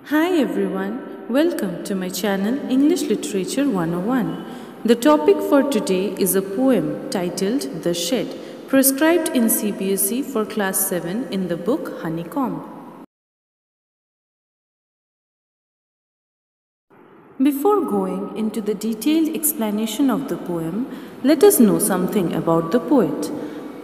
Hi everyone, welcome to my channel English Literature 101. The topic for today is a poem titled The Shed, prescribed in CBSE for class 7 in the book Honeycomb. Before going into the detailed explanation of the poem, let us know something about the poet.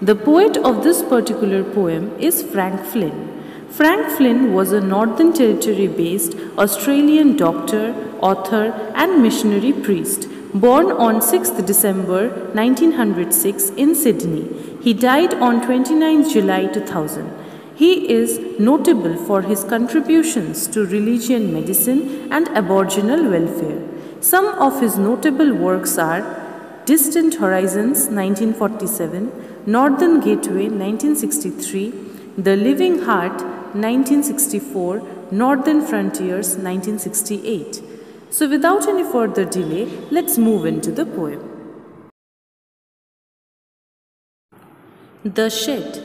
The poet of this particular poem is Frank Flynn. Frank Flynn was a Northern Territory-based Australian doctor, author and missionary priest, born on 6th December 1906 in Sydney. He died on 29th July 2000. He is notable for his contributions to religion, medicine and Aboriginal welfare. Some of his notable works are Distant Horizons 1947, Northern Gateway 1963, The Living Heart 1964, Northern Frontiers 1968. So without any further delay, let's move into the poem. The Shed.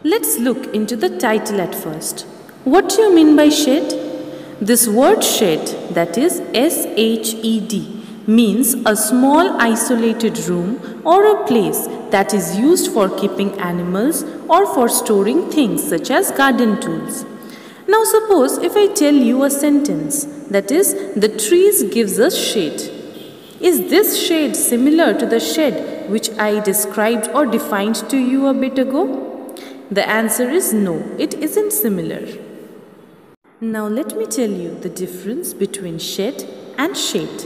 Let's look into the title at first. What do you mean by shed? This word shed, that is S-H-E-D, means a small isolated room or a place that is used for keeping animals or for storing things such as garden tools. Now suppose if I tell you a sentence, that is, the trees gives us shade. Is this shade similar to the shed which I described or defined to you a bit ago? The answer is no, it isn't similar. Now let me tell you the difference between shed and shade.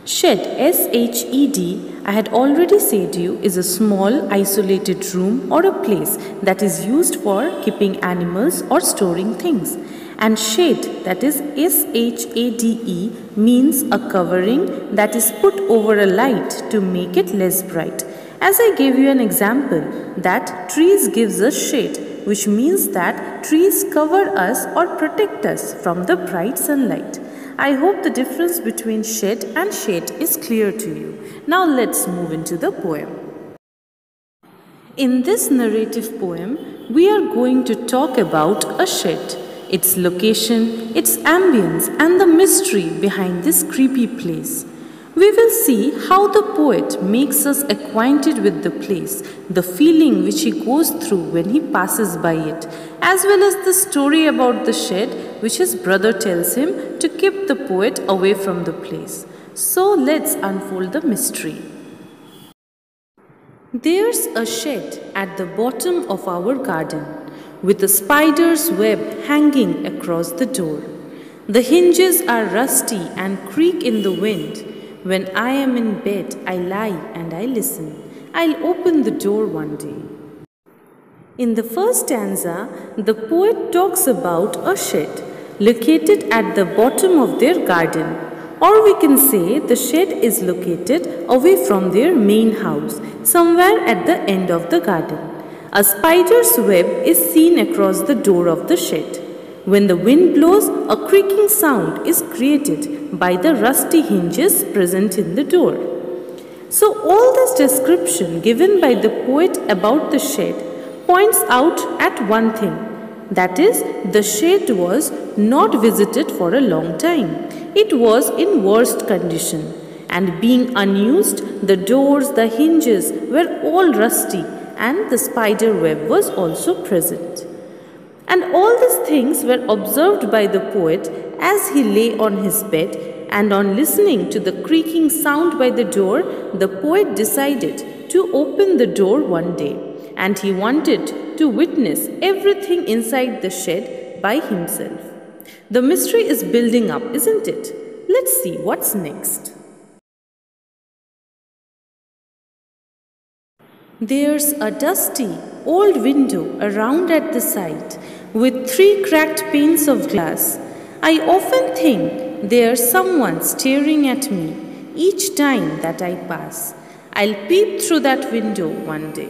Shed, S-H-E-D, I had already said you, is a small isolated room or a place that is used for keeping animals or storing things. And shade, that is S-H-A-D-E, means a covering that is put over a light to make it less bright. As I gave you an example, that trees gives us shade, which means that trees cover us or protect us from the bright sunlight. I hope the difference between shed and shade is clear to you. Now let's move into the poem. In this narrative poem, we are going to talk about a shed, its location, its ambience and the mystery behind this creepy place. We will see how the poet makes us acquainted with the place, the feeling which he goes through when he passes by it, as well as the story about the shed which his brother tells him to keep the poet away from the place. So let's unfold the mystery. There's a shed at the bottom of our garden, with a spider's web hanging across the door. The hinges are rusty and creak in the wind. When I am in bed, I lie and I listen. I'll open the door one day. In the first stanza, the poet talks about a shed located at the bottom of their garden. Or we can say the shed is located away from their main house, somewhere at the end of the garden. A spider's web is seen across the door of the shed. When the wind blows, a creaking sound is created by the rusty hinges present in the door. So all this description given by the poet about the shed points out at one thing, that is, the shed was not visited for a long time. It was in worst condition, and being unused, the doors, the hinges were all rusty and the spider web was also present. And all these things were observed by the poet as he lay on his bed, and on listening to the creaking sound by the door, the poet decided to open the door one day, and he wanted to witness everything inside the shed by himself. The mystery is building up, isn't it? Let's see what's next. There's a dusty, old window around at the side with 3 cracked panes of glass. I often think there's someone staring at me each time that I pass. I'll peep through that window one day.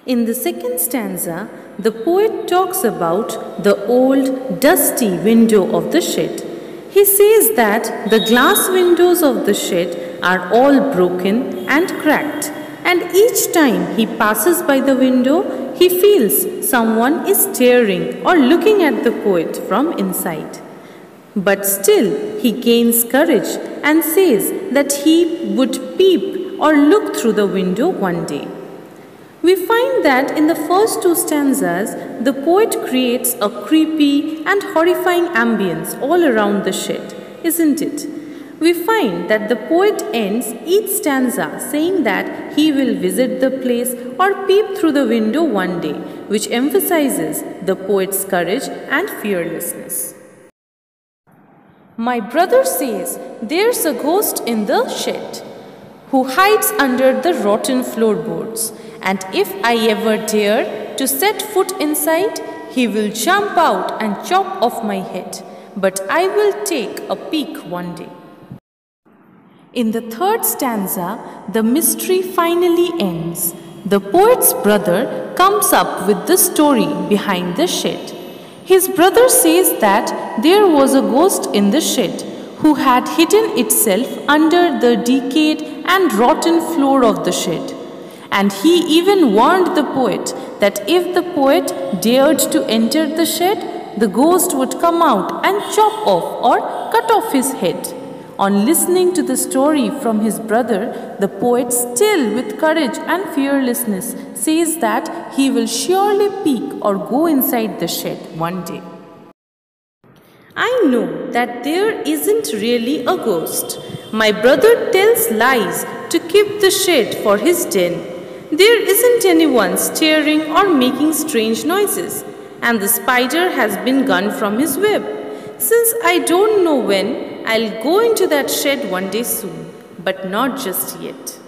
In the second stanza, the poet talks about the old, dusty window of the shed. He says that the glass windows of the shed are all broken and cracked, and each time he passes by the window, he feels someone is staring or looking at the poet from inside. But still he gains courage and says that he would peep or look through the window one day. We find that in the first two stanzas, the poet creates a creepy and horrifying ambience all around the shed, isn't it? We find that the poet ends each stanza saying that he will visit the place or peep through the window one day, which emphasizes the poet's courage and fearlessness. My brother says there's a ghost in the shed who hides under the rotten floorboards, and if I ever dare to set foot inside, he will jump out and chop off my head, but I will take a peek one day. In the third stanza, the mystery finally ends. The poet's brother comes up with the story behind the shed. His brother says that there was a ghost in the shed who had hidden itself under the decayed and rotten floor of the shed. And he even warned the poet that if the poet dared to enter the shed, the ghost would come out and chop off or cut off his head. On listening to the story from his brother, the poet, still with courage and fearlessness, says that he will surely peek or go inside the shed one day. I know that there isn't really a ghost. My brother tells lies to keep the shed for his den. There isn't anyone staring or making strange noises, and the spider has been gone from his web. Since I don't know when, I'll go into that shed one day soon, but not just yet.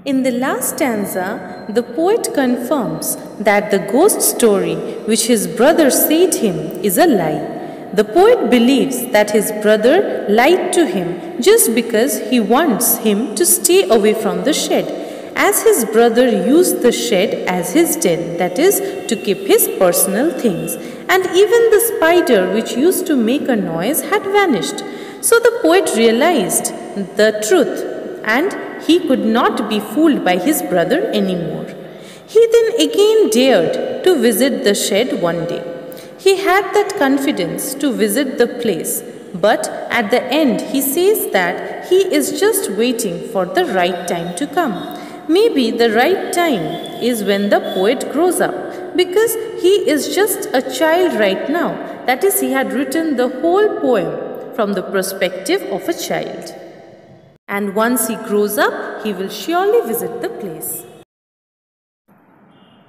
In the last stanza, the poet confirms that the ghost story which his brother said him is a lie. The poet believes that his brother lied to him just because he wants him to stay away from the shed, as his brother used the shed as his den, that is, to keep his personal things. And even the spider which used to make a noise had vanished. So the poet realized the truth, and he could not be fooled by his brother anymore. He then again dared to visit the shed one day. He had that confidence to visit the place, but at the end he says that he is just waiting for the right time to come. Maybe the right time is when the poet grows up, because he is just a child right now. That is, he had written the whole poem from the perspective of a child. And once he grows up, he will surely visit the place.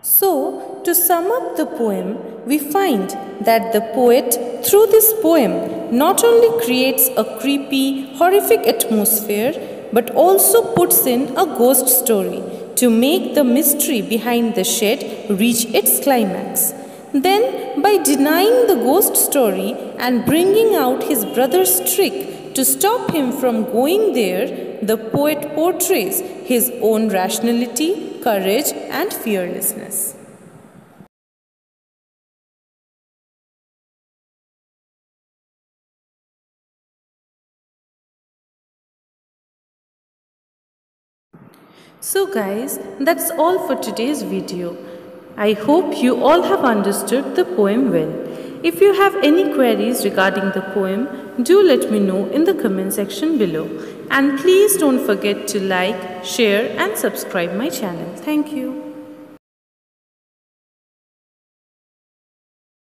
So, to sum up the poem, we find that the poet, through this poem, not only creates a creepy, horrific atmosphere, but also puts in a ghost story to make the mystery behind the shed reach its climax. Then, by denying the ghost story and bringing out his brother's trick to stop him from going there, the poet portrays his own rationality, courage, and fearlessness. So guys, that's all for today's video. I hope you all have understood the poem well. If you have any queries regarding the poem, do let me know in the comment section below. And please don't forget to like, share and subscribe my channel. Thank you.